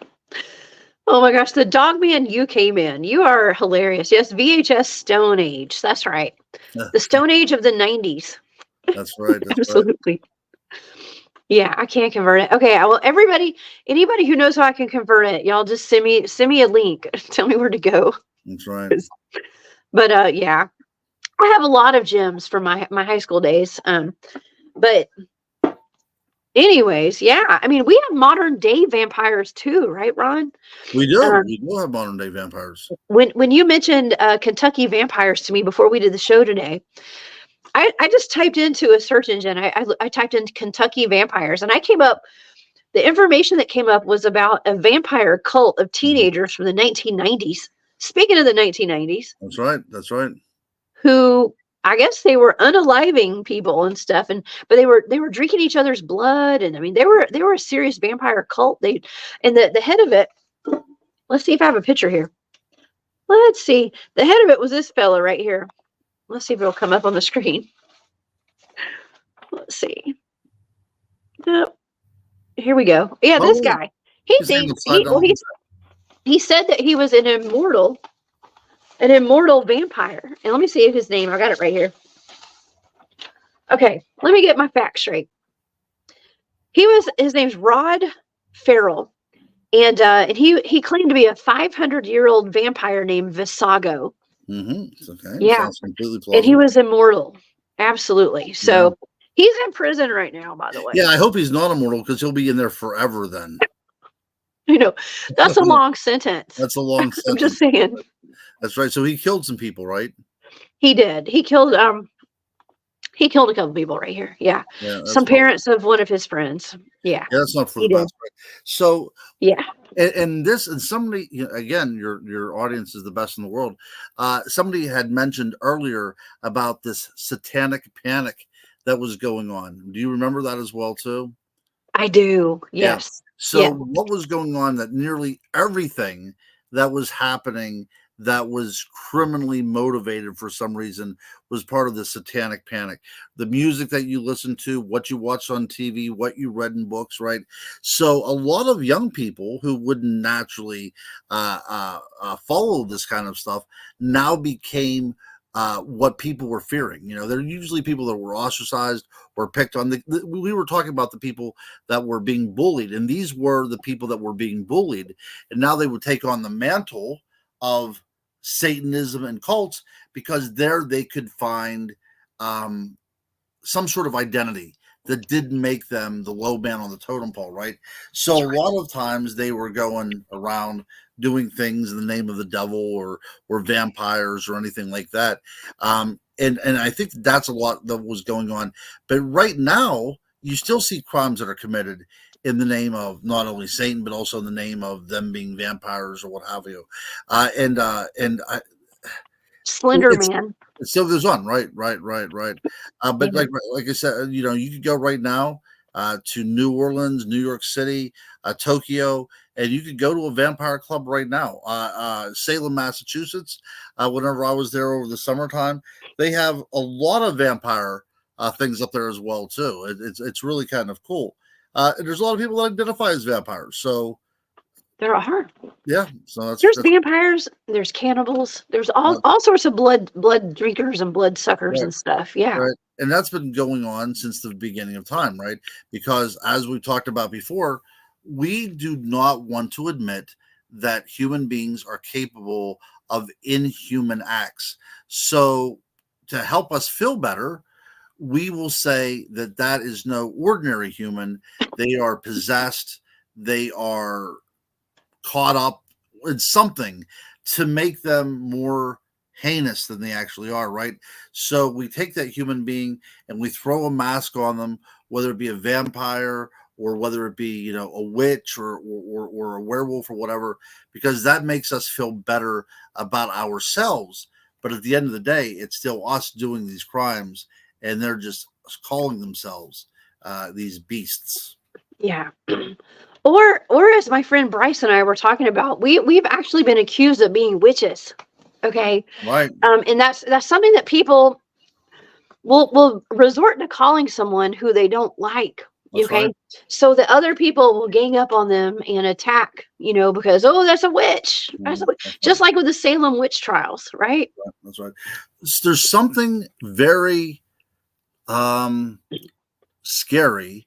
Oh my gosh, the Dogman UK man. You are hilarious. Yes, VHS Stone Age. That's right. The Stone Age of the 90s. That's right. That's absolutely. Right. Yeah, I can't convert it. Okay, well, anybody who knows how I can convert it, y'all just send me a link. Tell me where to go. That's right. But yeah, I have a lot of gems from my high school days. But anyways, yeah, I mean, we have modern day vampires too, right, Ron? We do. We do have modern day vampires. When you mentioned Kentucky vampires to me before we did the show today, I just typed into a search engine. I typed in Kentucky vampires, and the information that came up was about a vampire cult of teenagers from the 1990s. Speaking of the 1990s. That's right. That's right. Who, I guess they were unaliving people and stuff, but they were drinking each other's blood, and I mean they were a serious vampire cult. The head of it. Let's see if I have a picture here. Let's see. The head of it was this fella right here. Let's see if it'll come up on the screen. Let's see. Nope. Here we go. Yeah, this guy. He said that he was an immortal vampire. And let me see his name. I got it right here. Okay, let me get my facts straight. His name's Rod Farrell. And he claimed to be a 500-year-old vampire named Visago. Mm-hmm. Okay. Yeah. And he was immortal. Absolutely. So he's in prison right now, by the way. Yeah, I hope he's not immortal because he'll be in there forever then. You know, that's a long sentence. That's a long sentence. I'm just saying. That's right. So he killed some people, right? He did. He killed a couple people right here. Yeah. Some parents of one of his friends. Yeah. Yeah, that's not for the best. Right? So yeah. And somebody, again, your audience is the best in the world. Somebody had mentioned earlier about this satanic panic that was going on. Do you remember that as well too? I do. Yes. Yeah. So what was going on that nearly everything that was happening that was criminally motivated for some reason was part of the satanic panic. The music that you listened to, what you watched on TV, what you read in books, right? So a lot of young people who wouldn't naturally follow this kind of stuff now became what people were fearing. They're usually people that were ostracized or picked on. We were talking about the people that were being bullied, and these were the people that were being bullied, and now they would take on the mantle of Satanism and cults, because there they could find some sort of identity that didn't make them the low man on the totem pole, right? So a lot of times they were going around doing things in the name of the devil or vampires or anything like that. And I think that's a lot that was going on. But right now, you still see crimes that are committed in the name of not only Satan, but also in the name of them being vampires or what have you. Slender Man. It still goes on, right. But like I said, you could go right now to New Orleans, New York City, Tokyo, and you could go to a vampire club right now. Salem, Massachusetts. Whenever I was there over the summertime, they have a lot of vampire things up there as well too. It's really kind of cool. There's a lot of people that identify as vampires, so there are. Yeah, so there's vampires, there's cannibals, there's all sorts of blood drinkers and blood suckers and stuff. Yeah. Right. And that's been going on since the beginning of time, right? Because as we talked about before, we do not want to admit that human beings are capable of inhuman acts. So to help us feel better, we will say that is no ordinary human. They are possessed. They are caught up in something to make them more heinous than they actually are, right? So we take that human being and we throw a mask on them, whether it be a vampire or whether it be, a witch or a werewolf or whatever, because that makes us feel better about ourselves. But at the end of the day, it's still us doing these crimes, and they're just calling themselves these beasts. Yeah. Or as my friend Bryce and I were talking about, we've actually been accused of being witches. Okay. Right. And that's something that people will resort to calling someone who they don't like. That's okay. Right. So that other people will gang up on them and attack, because, that's a witch. Just like with the Salem witch trials, right? That's right. There's something very scary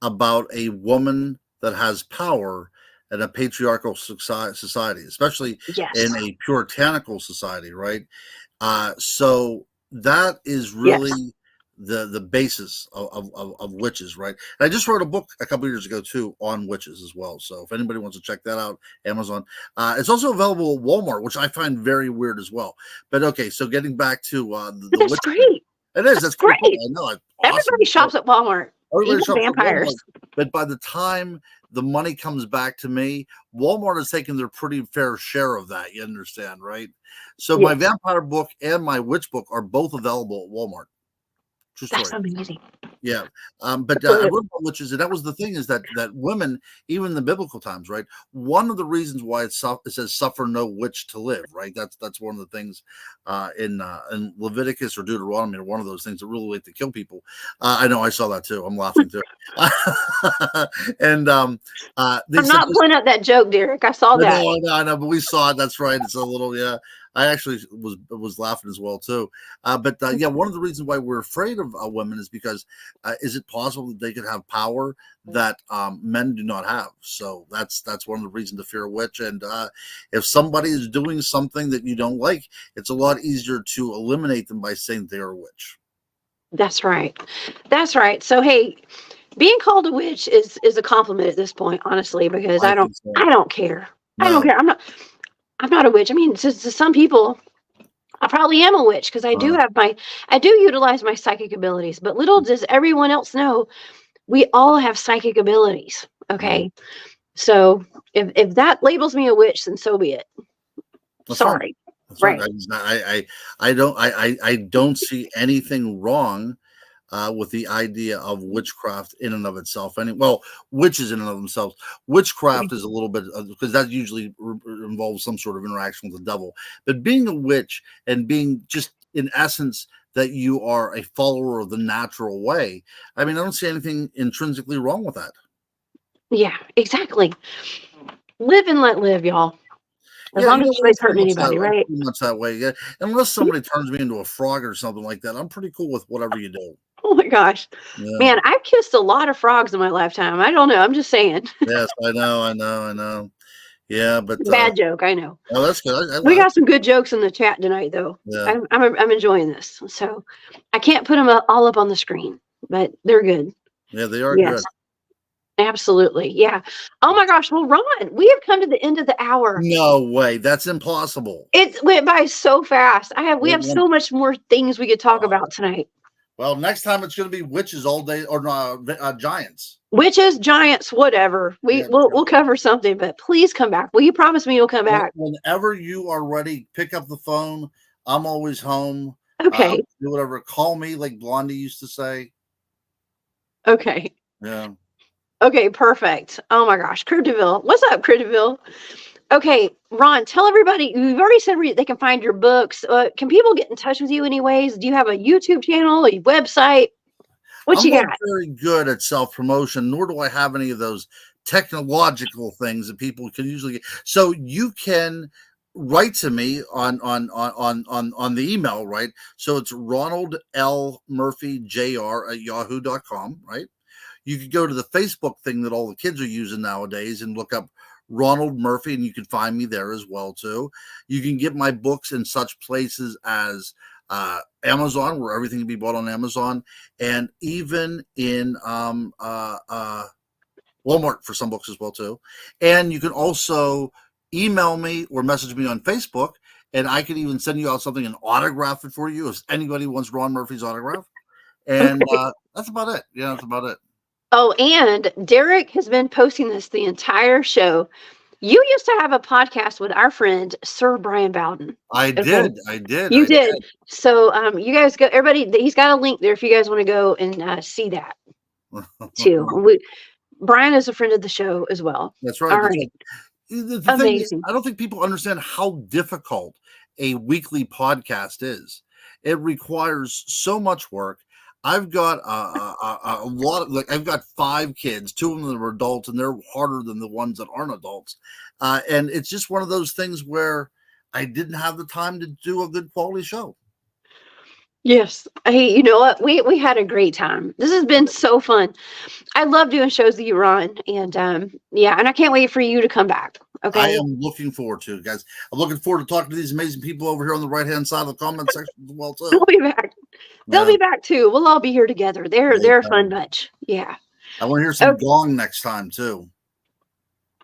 about a woman that has power in a patriarchal society, especially in a puritanical society, right? So that is really the basis of witches, right? And I just wrote a book a couple years ago too on witches as well. So if anybody wants to check that out, Amazon. It's also available at Walmart, which I find very weird as well. But okay, so getting back to the that's great. It is. That's great. Cool. I know. Awesome. Everybody shops at Walmart. Even vampires. But by the time the money comes back to me, Walmart is taking their pretty fair share of that. You understand, right? So my vampire book and my witch book are both available at Walmart. That's amazing. Yeah. But I wrote about witches, and that was the thing, is that women, even in the biblical times, right? One of the reasons why it says suffer no witch to live, right? That's one of the things in Leviticus or Deuteronomy, or one of those things that really like to kill people. I know, I saw that too. I'm laughing too. And I'm not pulling out that joke, Derek. I saw that. I know, but we saw it. That's right. It's a little, I actually was laughing as well too. But one of the reasons why we're afraid of women is because is it possible that they could have power that men do not have? So that's one of the reasons to fear a witch. And if somebody is doing something that you don't like, it's a lot easier to eliminate them by saying they're a witch. That's right. That's right. So hey, being called a witch is a compliment at this point, honestly, because I don't care. No. I don't care. I'm not a witch. I mean, to some people, I probably am a witch because I do utilize my psychic abilities. But little does everyone else know, we all have psychic abilities. Okay, so if that labels me a witch, then so be it. That's Sorry. That's right. I don't see anything wrong with the idea of witchcraft in and of itself. Witches in and of themselves. Witchcraft is a little bit, because that usually involves some sort of interaction with the devil. But being a witch and being just in essence that you are a follower of the natural way, I don't see anything intrinsically wrong with that. Yeah, exactly. Live and let live, y'all. As long as nobody's hurting anybody, right? Pretty much that way, yeah. Unless somebody turns me into a frog or something like that, I'm pretty cool with whatever you do. Oh my gosh. Yeah. Man, I've kissed a lot of frogs in my lifetime. I don't know. I'm just saying. Yes, I know. Yeah, but Bad joke, I know. oh, that's good. We got some good jokes in the chat tonight, though. Yeah. I'm enjoying this. So I can't put them all up on the screen, but they're good. Yeah, they are Yes, good. absolutely. Yeah. Oh my gosh. Well, Ron, we have come to the end of the hour. No way. That's impossible. It went by so fast. We have so much more things we could talk about tonight. Well, next time it's going to be witches all day, or giants. Witches, giants, whatever. We'll cover something, but please come back. Will you promise me you'll come back? Whenever you are ready, pick up the phone. I'm always home. Okay. Do whatever. Call me, like Blondie used to say. Okay. Yeah. Okay, perfect. Oh my gosh, Cryptoville. What's up, Cryptoville? Okay, Ron, tell everybody, you've already said where they can find your books. Can people get in touch with you anyways? Do you have a YouTube channel, a website? What you got? I'm not very good at self-promotion, nor do I have any of those technological things that people can usually get. So you can write to me on the email, right? So it's Ronald L. Murphy Jr. at yahoo.com, right? You could go to the Facebook thing that all the kids are using nowadays and look up Ronald Murphy, and you can find me there as well too. You can get my books in such places as Amazon, where everything can be bought on Amazon, and even in Walmart for some books as well too. And you can also email me or message me on Facebook, and I can even send you out something and autograph it for you if anybody wants Ron Murphy's autograph. And that's about it. Yeah, that's about it. Oh, and Derek has been posting this the entire show. You used to have a podcast with our friend Sir Brian Bowden. I did. You did. So you guys go, everybody, he's got a link there if you guys want to go and see that too. Brian is a friend of the show as well. That's right. All right. The thing is, I don't think people understand how difficult a weekly podcast is. It requires so much work. I've got a lot of, like, I've got 5 kids, 2 of them are adults, and they're harder than the ones that aren't adults. And it's just one of those things where I didn't have the time to do a good quality show. Yes. Hey, you know what? We had a great time. This has been so fun. I love doing shows with you, Ron. And yeah, and I can't wait for you to come back. Okay. I am looking forward to it, guys. I'm looking forward to talking to these amazing people over here on the right-hand side of the comment section as well, too. They'll be back. They'll be back too. We'll all be here together. They're a fun bunch. Yeah. I want to hear some gong next time too.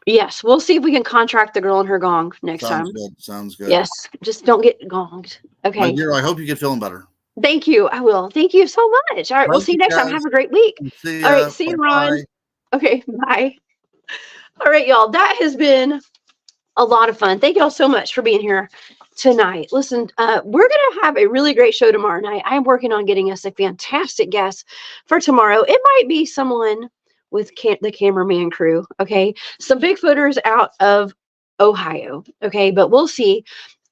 Yes, we'll see if we can contract the girl and her gong next time. Sounds good. Yes, just don't get gonged. Okay. My dear, I hope you get feeling better. Thank you. I will. Thank you so much. All right, we'll see you next time. Have a great week. All right, see you, Ron. Okay, bye. All right, y'all. That has been a lot of fun. Thank y'all so much for being here tonight. Listen, we're going to have a really great show tomorrow night. I am working on getting us a fantastic guest for tomorrow. It might be someone with the cameraman crew. Okay. Some Bigfooters out of Ohio. Okay. But we'll see.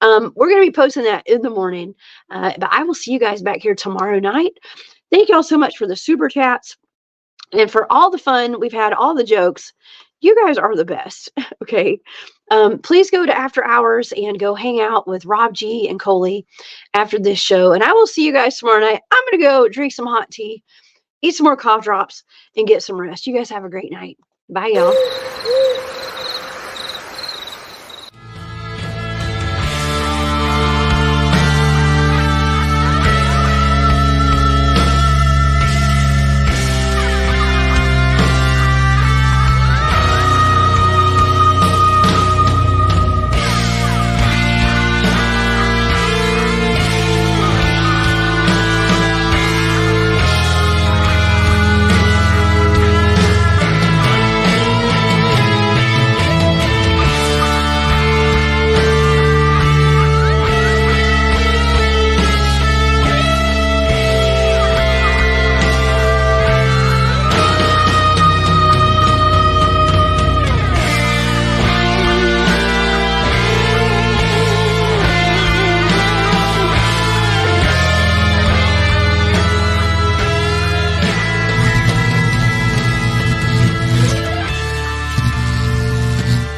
We're going to be posting that in the morning. But I will see you guys back here tomorrow night. Thank y'all so much for the super chats and for all the fun we've had, all the jokes. You guys are the best. Okay. Please go to After Hours and go hang out with Rob G and Coley after this show. And I will see you guys tomorrow night. I'm going to go drink some hot tea, eat some more cough drops, and get some rest. You guys have a great night. Bye, y'all.